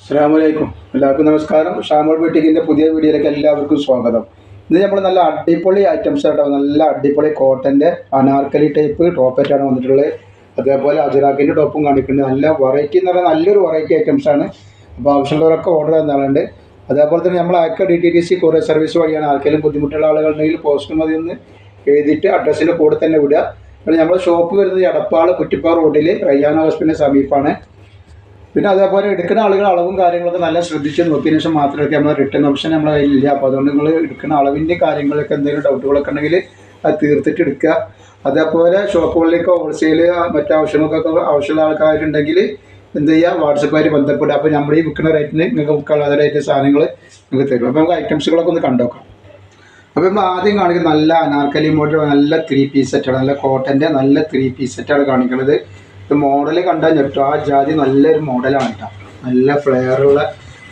അസ്സലാമലൈക്കും. എല്ലാവർക്കും നമസ്കാരം. ഷാമോൾ ബoutique-ന്റെ പുതിയ വീഡിയോയിലേക്ക് എല്ലാവർക്കും സ്വാഗതം. ഇന്ന് നമ്മൾ നല്ല അടിപൊളി ഐറ്റംസ് ആയിട്ടാണ്, നല്ല അടിപൊളി കോട്ടൻ്റെ അനാർക്കലി ടൈപ്പ് ടോപ്പായിട്ടാണ് വന്നിട്ടുള്ളത്. അതേപോലെ അജറാക്കിൻ്റെ ടോപ്പും കാണിക്കുന്നുണ്ട്. നല്ല വെറൈറ്റി എന്ന് പറഞ്ഞാൽ നല്ലൊരു വെറൈറ്റി ഐറ്റംസാണ്. അപ്പോൾ ആവശ്യമുള്ളവരൊക്കെ ഓർഡർ ചെയ്യുന്നുണ്ട്. അതേപോലെ തന്നെ നമ്മൾ അയക്ക DTDC കൊറിയർ സർവീസ് വഴിയാണ്. ആർക്കെങ്കിലും ബുദ്ധിമുട്ടുള്ള ആളുകളുണ്ടെങ്കിൽ പോസ്റ്റ് മതി ഒന്ന് എഴുതിയിട്ട് അഡ്രസ്സിൻ്റെ കൂടെ തന്നെ വിടുക. പിന്നെ നമ്മുടെ ഷോപ്പ് വരുന്നത് എടപ്പാൾ കുറ്റിപ്പാറ റോഡിൽ റയ്യാന ഹോസ്പിറ്റലിന് സമീപമാണ്. പിന്നെ അതേപോലെ എടുക്കുന്ന ആളുകൾ അളവും കാര്യങ്ങളൊക്കെ നല്ല ശ്രദ്ധിച്ച് നോക്കിയതിനു ശേഷം മാത്രമേ നമ്മൾ റിട്ടേൺ ഓപ്ഷൻ നമ്മളെ കയ്യിലില്ല. അപ്പോൾ അതുകൊണ്ട് നിങ്ങൾ എടുക്കുന്ന അളവിൻ്റെ കാര്യങ്ങളൊക്കെ എന്തെങ്കിലും ഡൗട്ടുകളൊക്കെ ഉണ്ടെങ്കിൽ അത് തീർത്തിട്ട് എടുക്കുക. അതേപോലെ ഷോപ്പുകളിലേക്ക് ഹോൾസെയിൽ മറ്റാവശ്യങ്ങൾക്കൊക്കെ ആവശ്യമുള്ള ആൾക്കാരുണ്ടെങ്കിൽ എന്ത് ചെയ്യുക, വാട്സപ്പായിട്ട് ബന്ധപ്പെടുക. അപ്പോൾ നമ്മൾ ഈ വിൽക്കുന്ന റേറ്റിന് നിങ്ങൾക്ക് വിൽക്കാനുള്ള റേറ്റ് സാധനങ്ങൾ നിങ്ങൾക്ക് തരും. അപ്പോൾ നമുക്ക് ഐറ്റംസുകളൊക്കെ ഒന്ന് കണ്ടുനോക്കാം. അപ്പോൾ നമ്മൾ ആദ്യം കാണിക്കുന്നത് നല്ല അനാർക്കലി മോഡൽ, നല്ല 3 പീസ് സെറ്റാണ്. നല്ല കോട്ടൻ്റെ നല്ല 3 പീസ് സെറ്റാണ് കാണിക്കുന്നത്. ഇത് മോഡൽ കണ്ടാൽ ഞെട്ടും. ആ ജാതി നല്ലൊരു മോഡലാണ് കേട്ടോ. നല്ല ഫ്ലെയറുള്ള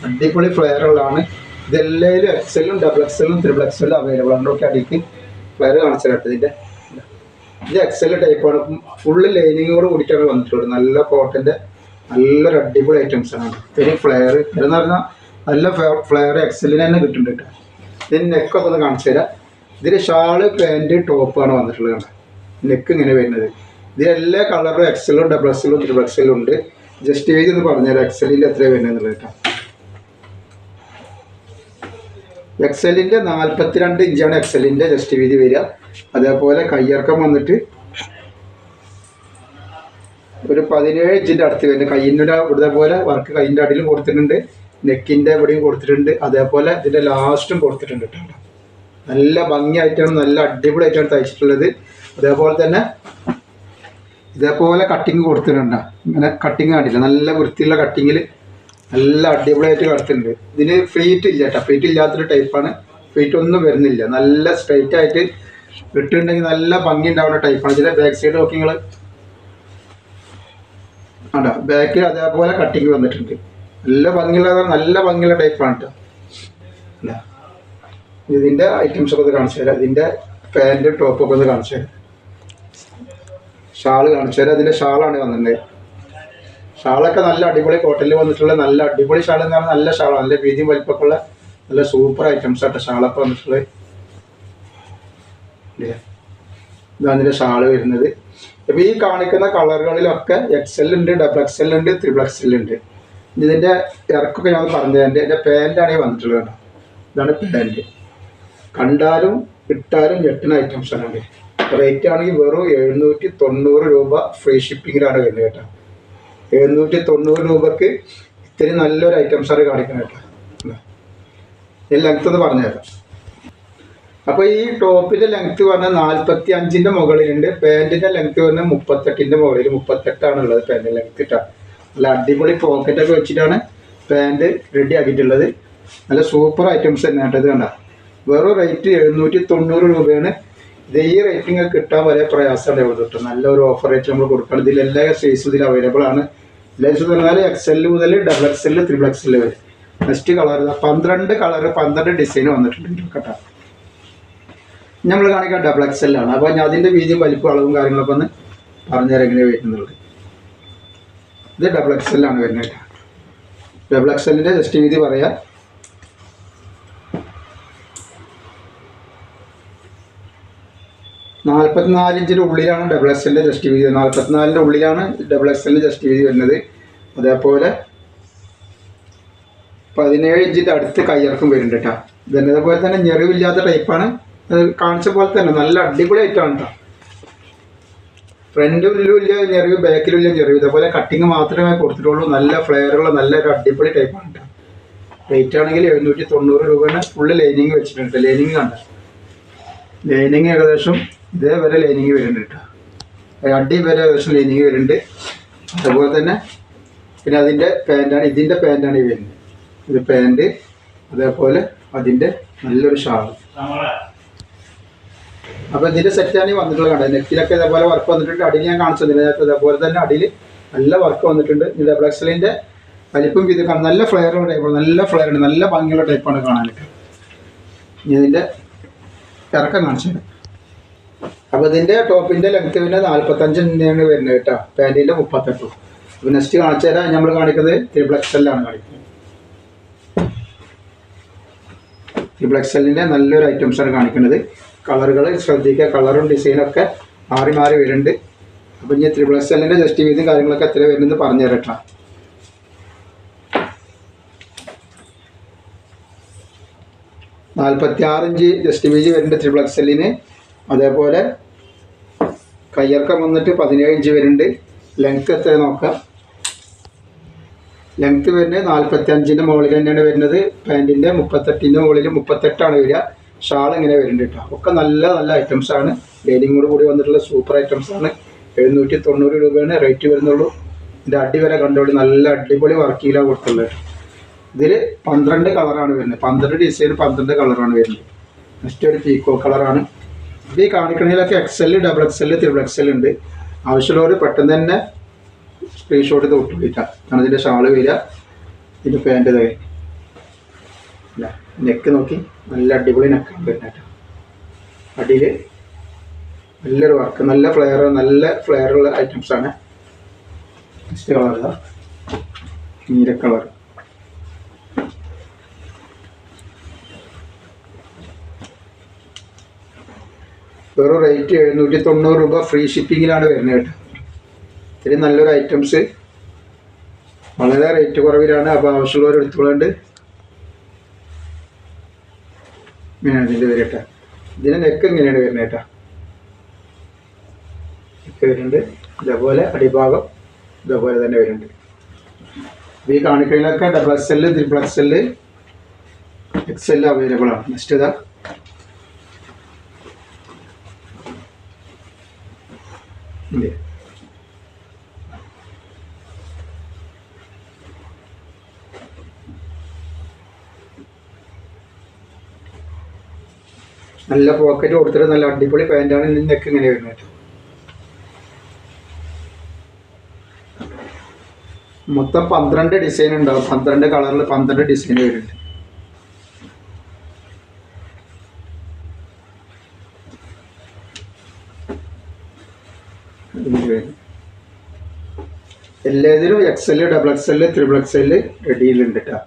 അടിപൊളി ഫ്ലെയറുകളാണ്. ഇതെല്ലാവരും എക്സലും ഡബിൾ എക്സലും ത്രിബിൾ എക്സലും അവൈലബിൾ ആണ്. ഒക്കെ അടിക്ക് ഫ്ലെയർ കാണിച്ചു കേട്ടോ. ഇത് എക്സൽ ടൈപ്പാണ്. ഫുള്ള് ലൈനിങ്ങോട് കൂടിയിട്ടാണ് വന്നിട്ടുള്ളത്. നല്ല കോട്ടൻ്റെ നല്ലൊരു അടിപൊളി ഐറ്റംസാണ്. പിന്നെ ഫ്ലെയർ എന്ന് പറഞ്ഞാൽ നല്ല ഫ്ലെയർ എക്സലിന് തന്നെ കിട്ടുന്നുണ്ട് കേട്ടോ. ഇതിന് നെക്കൊക്കെ ഒന്ന് കാണിച്ചു തരാം. ഇതിൽ ഷാള് പാൻറ്റ് ടോപ്പാണ് വന്നിട്ടുള്ളത്. നെക്ക് ഇങ്ങനെ വരുന്നത്. ഇതിലെല്ലാ കളറും എക്സലും ഡബിൾ എക്സലും ത്രിബിൾ എക്സലും ഉണ്ട്. ജസ്റ്റ് ഏജ് എന്ന് പറഞ്ഞുതരാം എക്സലിൻ്റെ എത്രയാണ് വരുന്നത് കേട്ടോ. എക്സലിൻ്റെ 42 ഇഞ്ചാണ് എക്സലിൻ്റെ ജസ്റ്റ് വീതി വരിക. അതേപോലെ കയ്യിറക്കം വന്നിട്ട് ഒരു 17 ഇഞ്ചിൻ്റെ അടുത്ത് വരുന്നത്. കയ്യിൻ്റെ ഇതേപോലെ വർക്ക് കയ്യിൻ്റെ അടിയിലും കൊടുത്തിട്ടുണ്ട്, നെക്കിൻ്റെ ഇവിടെയും കൊടുത്തിട്ടുണ്ട്. അതേപോലെ ഇതിൻ്റെ ലാസ്റ്റും കൊടുത്തിട്ടുണ്ട് കേട്ടോ. നല്ല ഭംഗിയായിട്ടാണ്, നല്ല അടിപൊളിയായിട്ടാണ് തയ്ച്ചിട്ടുള്ളത്. അതേപോലെ തന്നെ ഇതേപോലെ കട്ടിങ് കൊടുത്തിട്ടുണ്ട്. ഇങ്ങനെ കട്ടിങ് കണ്ടില്ല, നല്ല വൃത്തിയുള്ള കട്ടിങ്ങിൽ നല്ല അടിപൊളിയായിട്ട് കിടത്തിട്ടുണ്ട്. ഇതിന് ഫ്ലീറ്റ് ഇല്ല കേട്ടോ. ഫ്ലീറ്റ് ഇല്ലാത്തൊരു ടൈപ്പാണ്. ഫ്ലീറ്റ് ഒന്നും വരുന്നില്ല. നല്ല സ്ട്രൈറ്റ് ആയിട്ട് ഇട്ടിട്ടുണ്ടെങ്കിൽ നല്ല ഭംഗി ഉണ്ടാവുന്ന ടൈപ്പാണ്. ഇതിൻ്റെ ബാക്ക് സൈഡ് നോക്കി നിങ്ങൾ ആണ്ടോ, ബാക്കിൽ അതേപോലെ കട്ടിങ് വന്നിട്ടുണ്ട്. നല്ല ഭംഗിയുള്ള ടൈപ്പാണ് കേട്ടോ. അല്ല, ഇതിൻ്റെ ഐറ്റംസൊക്കെ ഒന്ന് കാണിച്ചു തരാം. ഇതിൻ്റെ പാൻറ്റ് ടോപ്പൊക്കെ ഒന്ന് കാണിച്ചു തരാം. ഷാള് കാണിച്ചു തരാം. അതിൻ്റെ ഷാളാണ് വന്നിട്ടുള്ളത്. ഷാളൊക്കെ നല്ല അടിപൊളി കോട്ടണിൽ വന്നിട്ടുള്ള നല്ല അടിപൊളി ഷാൾ എന്ന് പറഞ്ഞാൽ നല്ല ഷാളാണ്. നല്ല വീതിയും വലിപ്പമൊക്കെ ഉള്ള നല്ല സൂപ്പർ ഐറ്റംസ് ആട്ടോ ഷാളൊക്കെ വന്നിട്ടുള്ളത്. ഇതാണ് അതിൻ്റെ ഷാള് വരുന്നത്. അപ്പോൾ ഈ കാണിക്കുന്ന കളറുകളിലൊക്കെ XL ഉണ്ട്, ഡബിൾ XL ഉണ്ട്, ത്രിബിൾ XL ഉണ്ട്. ഇതിൻ്റെ ഇറക്കൊക്കെ ഞാൻ പറഞ്ഞു തരാം. എൻ്റെ പാൻറ്റാണ് ഈ വന്നിട്ടുള്ളത് കേട്ടോ. ഇതാണ് പാൻറ്റ്. കണ്ടാലും ഇട്ടാലും ഞെട്ടുന്ന ഐറ്റംസാണ്. റേറ്റ് ആണെങ്കിൽ വെറും 790 രൂപ ഫ്രീ ഷിപ്പിങ്ങിലാണ് വരുന്നത് കേട്ടോ. 790 രൂപക്ക് ഇത്തിരി നല്ലൊരു ഐറ്റംസാണ് കാണിക്കുന്നത് കേട്ടോ. ഈ ലെങ്ത്ത് ഒന്ന് പറഞ്ഞുതരാം. അപ്പോൾ ഈ ടോപ്പിൻ്റെ ലെങ്ത്ത് പറഞ്ഞാൽ 45-ൻ്റെ മുകളിലുണ്ട്. പാൻറ്റിൻ്റെ ലെങ്ത്ത് പറഞ്ഞാൽ 38-ൻ്റെ മുകളിൽ 38 ഉള്ളത് പാൻറ്റ് ലെങ്ത്ത് കേട്ടോ. നല്ല അടിപൊളി പോക്കറ്റൊക്കെ വെച്ചിട്ടാണ് പാൻറ്റ് റെഡി ആക്കിയിട്ടുള്ളത്. നല്ല സൂപ്പർ ഐറ്റംസ് തന്നെ കേട്ടോ. ഇത് കണ്ട വെറും റേറ്റ് 790 രൂപയാണ്. ഇത് ഈ റേറ്റിംഗ് കിട്ടാൻ വളരെ പ്രയാസമാണ് ഇവിടെ കിട്ടും. നല്ലൊരു ഓഫർ റേറ്റ് നമ്മൾ കൊടുക്കണം. ഇതിൽ എല്ലാ സൈസും ഇതിൽ അവൈലബിൾ ആണ്. സൈസ് പറഞ്ഞാൽ XL മുതൽ ഡബിൾ XL ത്രിബിൾ XL വരെ. നെക്സ്റ്റ് കളർ 12 കളർ 12 ഡിസൈൻ വന്നിട്ടുണ്ട് കേട്ടോ. നമ്മൾ കാണിക്കാൻ ഡബിൾ XL ആണ്. അപ്പോൾ ഞാൻ അതിൻ്റെ വീതിയും വലിപ്പം അളവും കാര്യങ്ങളൊക്കെ ഒന്ന് പറഞ്ഞുതരാം എങ്ങനെ വരുന്നുള്ളത്. ഇത് ഡബിൾ XL ആണ് വരുന്നത് കേട്ടോ. ഡബിൾ XLൻ്റെ ജസ്റ്റ് വീതി പറയാം. 44 ഇഞ്ചിൻ്റെ ഉള്ളിലാണ് ഡബിൾ XLൻ്റെ ജസ്റ്റ് വീതി. 44-ൻ്റെ ഉള്ളിലാണ് ഡബിൾ XLൻ്റെ ജസ്റ്റ് വീതി വരുന്നത്. അതേപോലെ 17 ഇഞ്ചിൻ്റെ അടുത്ത് കയ്യിറക്കം വരുന്നുണ്ട് കേട്ടോ. ഇതേപോലെ തന്നെ ഞെറിവില്ലാത്ത ടൈപ്പാണ്. അത് കാണിച്ച പോലെ തന്നെ നല്ല അടിപൊളി ആയിട്ടാണ് കേട്ടോ. ഫ്രണ്ടിലും ഇല്ല ഞെറിവ്, ബാക്കിലും ഇല്ല ഞെറിവ്. ഇതേപോലെ കട്ടിങ് മാത്രമേ കൊടുത്തിട്ടുള്ളൂ. നല്ല ഫ്ലെയറുള്ള നല്ലൊരു അടിപൊളി ടൈപ്പാണ് കേട്ടോ. റേറ്റ് ആണെങ്കിൽ 790 രൂപയാണ്. ഫുള്ള് ലൈനിങ് വെച്ചിട്ടുണ്ട്. ലൈനിങ് കണ്ട ലൈനിങ് ഏകദേശം ഇതേവരെ ലൈനിങ് വരുന്നുണ്ട് കേട്ടോ. അടി വരെ ഏകദേശം ലൈനിങ് വരുന്നുണ്ട്. അതുപോലെ തന്നെ പിന്നെ അതിൻ്റെ പാൻറ്റാണ്, ഇതിൻ്റെ പാൻറ്റാണ് ഈ വരുന്നത്. ഇത് പാൻറ്റ്. അതേപോലെ അതിൻ്റെ നല്ലൊരു ഷാൾ. അപ്പോൾ ഇതിൻ്റെ സെറ്റാണ് ഈ വന്നിട്ടുള്ളത്. കണ്ടത് നെക്കിലൊക്കെ ഇതേപോലെ വർക്ക് വന്നിട്ടുണ്ട്. അടിയിൽ ഞാൻ കാണിച്ചതില്ല. അതേപോലെ തന്നെ അടിയിൽ നല്ല വർക്ക് വന്നിട്ടുണ്ട്. ഈ ഡബിൾ XLൻ്റെ വലിപ്പം ഇത് നല്ല ഫ്ലെയറുള്ള ടൈപ്പാണ്. നല്ല ഫ്ലെയർ ഉണ്ട്. നല്ല ഭംഗിയുള്ള ടൈപ്പാണ് കാണാനൊക്കെ. ഇതിൻ്റെ ഇറക്കം കാണിച്ചു തരാം. അപ്പോൾ ഇതിൻ്റെ ടോപ്പിൻ്റെ ലെങ്ത്ത് പിന്നെ 45 തന്നെയാണ് വരുന്നത് കേട്ടോ. പാൻറ്റിൻ്റെ 38. അപ്പോൾ നെക്സ്റ്റ് കാണിച്ചു തരാം. നമ്മൾ കാണിക്കുന്നത് ത്രിബിൾ XL ആണ് കാണിക്കുന്നത്. ട്രിപ്പിൾ എക്സലിൻ്റെ നല്ലൊരു ഐറ്റംസാണ് കാണിക്കുന്നത്. കളറുകൾ ശ്രദ്ധിക്കുക, കളറും ഡിസൈനൊക്കെ മാറി മാറി വരുന്നുണ്ട്. അപ്പോൾ ഇനി ട്രിപ്പിൾ എക്സലിൻ്റെ ജസ്റ്റ് വീതും കാര്യങ്ങളൊക്കെ എത്ര വരുന്നത് പറഞ്ഞു തരട്ടാ. 46 ഇഞ്ച് ജസ്റ്റ് വീതി വരുന്നുണ്ട് ട്രിപ്പിൾ എക്സലിന്. അതേപോലെ കയ്യിറക്കം വന്നിട്ട് 17 ഇഞ്ച് വരുന്നുണ്ട്. ലെങ്ത്ത് എത്ര നോക്കാം. ലെങ്ത്ത് വരുന്നത് 45ൻ്റെ മുകളിൽ തന്നെയാണ് വരുന്നത്. പാൻറ്റിൻ്റെ 38ൻ്റെ മുകളിൽ 38ആണ് വരിക. ഷാൾ ഇങ്ങനെ വരുന്നുണ്ട് കേട്ടോ. ഒക്കെ നല്ല നല്ല ഐറ്റംസാണ്. ലൈനിങ്ങോട് കൂടി വന്നിട്ടുള്ള സൂപ്പർ ഐറ്റംസാണ്. 790 രൂപയാണ് റേറ്റ് വരുന്നുള്ളൂ. ഇതിൻ്റെ അടി വരെ കണ്ടോളി, നല്ല അടിപൊളി വർക്കിലാണ് കൊടുത്തുള്ളത്. ഇതിൽ 12 കളറാണ് വരുന്നത്. 12 ഡിസൈൻ 12 കളറാണ് വരുന്നത്. നെക്സ്റ്റ് ഒരു പീക്കോ കളറാണ്. ഇത് ഈ കാണിക്കണതിലൊക്കെ XL, double XL, triple XL ഉണ്ട്. ആവശ്യമുള്ളവർ പെട്ടെന്ന് തന്നെ സ്ക്രീൻഷോട്ട് ഇത് വിട്ടുപിടിക്കാം. കാരണം ഇതിൻ്റെ ഷാള് വരിക, ഇതിൻ്റെ പാൻറ്റ് ഇതായി അല്ല. നെക്ക് നോക്കി, നല്ല അടിപൊളി നെക്കാണ് വരുന്നത്. അടിയിൽ നല്ലൊരു വർക്ക്, നല്ല ഫ്ലെയറുള്ള ഐറ്റംസാണ്. നെക്സ്റ്റ് കളർ ഇതാ നീല കളർ. വെറും റേറ്റ് 790 രൂപ. ഫ്രീ ഷിപ്പിങ്ങിലാണ് വരുന്നത് കേട്ടോ. ഇത്തിരി നല്ലൊരു ഐറ്റംസ്, വളരെ റേറ്റ് കുറവിലാണ്. അപ്പോൾ ആവശ്യമുള്ളവർ എടുത്തുകൊണ്ട് ഇങ്ങനെയാണ് ഇതിൻ്റെ വരട്ടെ. ഇതിന് നെക്ക് ഇങ്ങനെയാണ് വരുന്നത് കേട്ടോ. നെക്ക് വരുന്നുണ്ട്. ഇതേപോലെ അടിഭാഗം ഇതേപോലെ തന്നെ വരുന്നുണ്ട്. ഈ കാണിക്കലിലൊക്കെ double XL, triple XL, XL available ആണ്. നെക്സ്റ്റ് ഇതാ ഇല്ലേ, നല്ല പോക്കറ്റ് കൊടുത്തിട്ട് നല്ല അടിപൊളി പാൻറ്റാണ്. ഇതിൻ്റെയൊക്കെ ഇങ്ങനെ വരുന്നത്. മൊത്തം 12 ഡിസൈൻ ഉണ്ടാവും. 12 കളറിൽ 12 ഡിസൈൻ വരുന്നുണ്ട്. എല്ലാത്തിലും XL, double XL, triple XL റെഡിയിലുണ്ട് കേട്ടോ.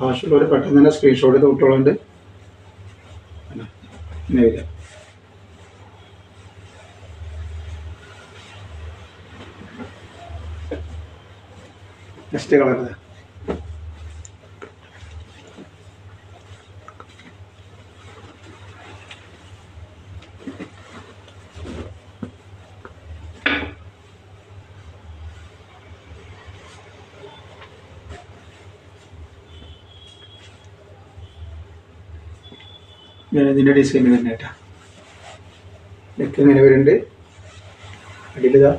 ആവശ്യമുള്ളവർ പെട്ടെന്ന് തന്നെ സ്ക്രീൻഷോട്ട് തൊട്ടുകളുണ്ട്. നെക്സ്റ്റ് കളർ ഇതിൻ്റെ ഡിസൈൻ തന്നെ കേട്ടോ. നെക്ക് ഇങ്ങനെ വരുന്നുണ്ട്. അടിയിലിതാ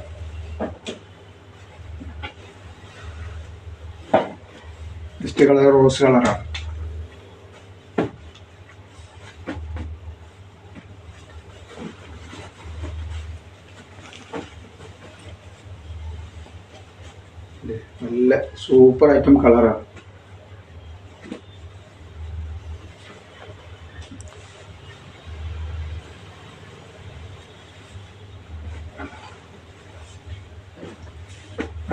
നെക്സ്റ്റ് കളർ റോസ് കളറാണ്. നല്ല സൂപ്പർ ഐറ്റം കളറാണ്.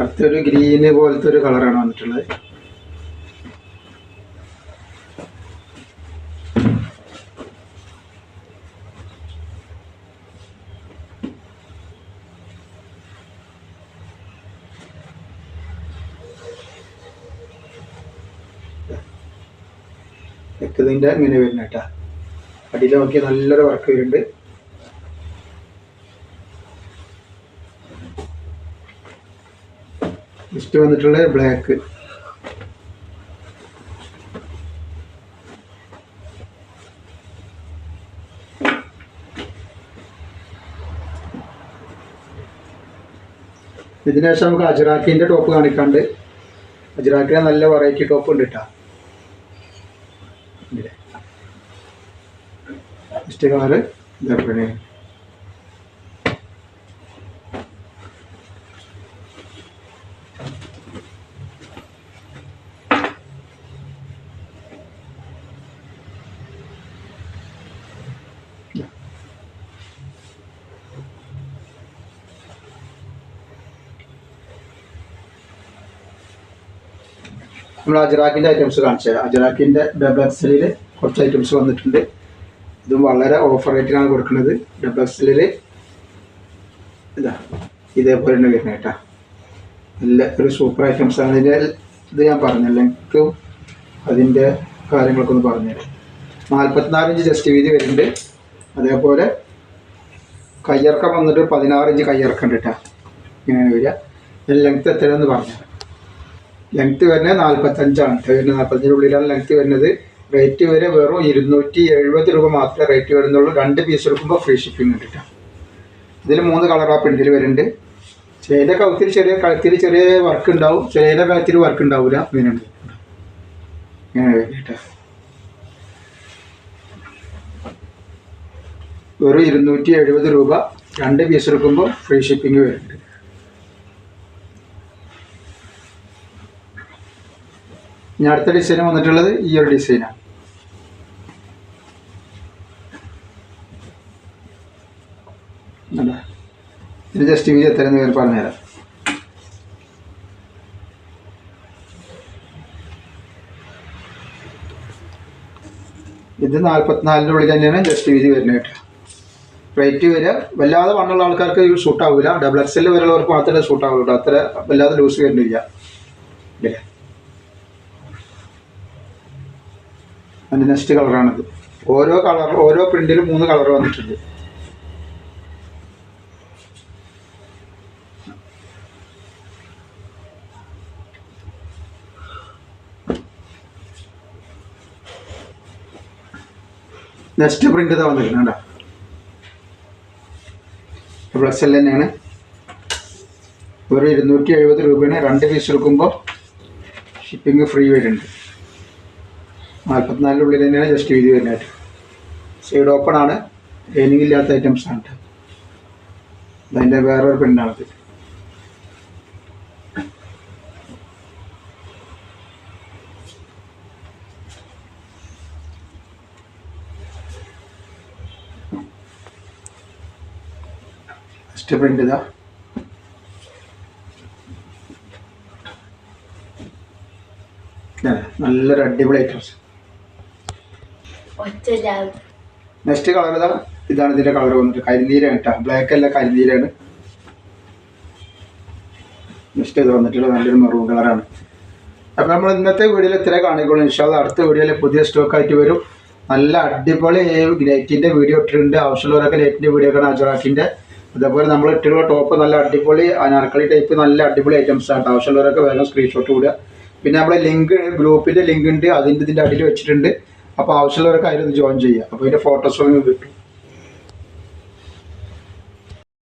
അടുത്തൊരു ഗ്രീന് പോലത്തെ ഒരു കളറാണ് വന്നിട്ടുള്ളത്. ഇതിൻ്റെ ഇങ്ങനെ വരുന്ന കേട്ടാ. അടിയിൽ നോക്കിയാൽ നല്ലൊരു വർക്ക് വരുന്നുണ്ട്. നെക്സ്റ്റ് വന്നിട്ടുള്ള ബ്ലാക്ക്. ഇതിന് ശേഷം നമുക്ക് അജ്രാക്കിൻ്റെ ടോപ്പ് കാണിക്കാണ്ട്. അജ്രാക്കിന് നല്ല വെറൈറ്റി ടോപ്പ് ഉണ്ട് കേട്ടോ. നെക്സ്റ്റ് കളറ് ഇതേപോലെ നമ്മൾ അജ്രാക്കിൻ്റെ ഐറ്റംസ് കാണിച്ചു തരാം. അജ്രാക്കിൻ്റെ ഡബിൾ XL കുറച്ച് ഐറ്റംസ് വന്നിട്ടുണ്ട്. ഇതും വളരെ ഓഫർ റേറ്റിനാണ് കൊടുക്കുന്നത്. ഡബിൾ എക്സലിൽ ഇതാ ഇതേപോലെ തന്നെ വരുന്നത് കേട്ടോ. നല്ല ഒരു സൂപ്പർ ഐറ്റംസാണ്. ഇതിൻ്റെ ഇത് ഞാൻ പറഞ്ഞു, ലെങ്ത്തും അതിൻ്റെ കാര്യങ്ങളൊക്കെ ഒന്ന് പറഞ്ഞുതരാം. 44 ഇഞ്ച് ചെസ്റ്റ് വീതി വരുന്നുണ്ട്. അതേപോലെ കയ്യിറക്കം വന്നിട്ട് 16 ഇഞ്ച് കയ്യിറക്കം ഉണ്ട് കേട്ടോ. ഇങ്ങനെയാണ് വരിക. ഇതിന് ലെങ്ത്ത് എത്രയാണെന്ന് പറഞ്ഞുതരാം. ലെങ്ത്ത് വരുന്നത് 45 വരുന്നത്. 45 ഉള്ളിലാണ് ലെങ്ത്ത് വരുന്നത്. റേറ്റ് വരെ വെറും 270 രൂപ മാത്രമേ റേറ്റ് വരുന്നുള്ളൂ. 2 പീസ് എടുക്കുമ്പോൾ ഫ്രീ ഷിപ്പിംഗ് ഉണ്ട് കേട്ടോ. ഇതിൽ 3 കളർ ആ പ്രിൻറ്റിൽ വരുന്നുണ്ട്. ചില കഴുത്തിൽ ചെറിയ വർക്ക് ഉണ്ടാവും, ചില കഴുത്തിൽ വർക്ക് ഉണ്ടാവില്ല. ഇങ്ങനെയുണ്ട്, ഇങ്ങനെ വരും കേട്ടോ. വെറും 270 രൂപ, 2 പീസ് എടുക്കുമ്പോൾ ഫ്രീ ഷിപ്പിംഗ് വരുന്നുണ്ട്. ഇനി അടുത്ത ഡിസൈൻ വന്നിട്ടുള്ളത് ഈ ഒരു ഡിസൈനാണ്. ഇത് ജസ്റ്റ് വീതി എത്രയെന്ന് പേര് പറഞ്ഞുതരാം. ഇത് 44 ഉള്ളിൽ തന്നെയാണ് ജസ്റ്റ് വീതി വരുന്നത് കേട്ടോ. റേറ്റ് വരിക വല്ലാതെ വണ്ണുള്ള ആൾക്കാർക്ക് ഇത് ഷൂട്ടാവില്ല. ഡബിൾ എക്സൽ വരെയുള്ളവർക്ക് മാത്രമേ ഷൂട്ടാവുള്ളൂ. അത്ര വല്ലാതെ ലൂസ് വരുന്നില്ല. ഇല്ലേ, അതിൻ്റെ നെക്സ്റ്റ് കളറാണിത്. ഓരോ പ്രിന്റിലും 3 കളർ വന്നിട്ടുണ്ട്. നെക്സ്റ്റ് പ്രിന്റ് ഇതാ വന്നിട്ടുണ്ട്. ഡബിൾ എക്സൽ തന്നെയാണ്. ഒരു 270 രൂപയാണ്. 2 പീസ് എടുക്കുമ്പോൾ ഷിപ്പിംഗ് ഫ്രീ വരുന്നുണ്ട്. 44 ഉള്ളിൽ തന്നെയാണ് ജസ്റ്റ് വീതി വരുന്നത്. സൈഡ് ഓപ്പൺ ആണ്, ലൈനിങ് ഇല്ലാത്ത ഐറ്റംസ് ആണ്. അതിൻ്റെ വേറൊരു പ്രിൻ്റാണിത്. നെക്സ്റ്റ് പ്രിൻ്റ് ഇതാ. നല്ലൊരു അടിപൊളി ഐറ്റംസ്. നെക്സ്റ്റ് കളർ ഇതാണ്. ഇതിൻ്റെ കളർ വന്നിട്ട് കരിനീരാണ് കേട്ടോ. ബ്ലാക്ക് അല്ല, കരിനീരാണ്. നെക്സ്റ്റ് ഇത് വന്നിട്ടുള്ള നല്ലൊരു മെറൂൺ കളറാണ്. അപ്പോൾ നമ്മൾ ഇന്നത്തെ വീഡിയോയിൽ ഇത്രേ കാണിക്കുള്ളൂ. ഇൻഷാ അല്ലാഹ് അടുത്ത വീഡിയോയിൽ പുതിയ സ്റ്റോക്കായിട്ട് വരും. നല്ല അടിപൊളി നെറ്റിൻ്റെ വീഡിയോ ഇട്ടിട്ടുണ്ട്. ആവശ്യമുള്ളവരൊക്കെ നെറ്റിൻ്റെ വീഡിയോ കാണാം, അജറാക്കിൻ്റെ. അതേപോലെ നമ്മൾ ഇട്ടുള്ള ടോപ്പ് നല്ല അടിപൊളി അനാർക്കലി ടൈപ്പ് നല്ല അടിപൊളി ഐറ്റംസ് ആണ്. ആവശ്യമുള്ളവരൊക്കെ വേഗം സ്ക്രീൻഷോട്ട് വിടുക. പിന്നെ നമ്മളെ ലിങ്ക്, ഗ്രൂപ്പിൻ്റെ ലിങ്ക് ഉണ്ട്, ഇതിൻ്റെ അടിയിൽ വെച്ചിട്ടുണ്ട്. അപ്പോൾ ആവശ്യമുള്ളവരൊക്കെ അതിലൊന്ന് ജോയിൻ ചെയ്യുക. അപ്പോൾ ഇതിൻ്റെ ഫോട്ടോസ് കിട്ടും.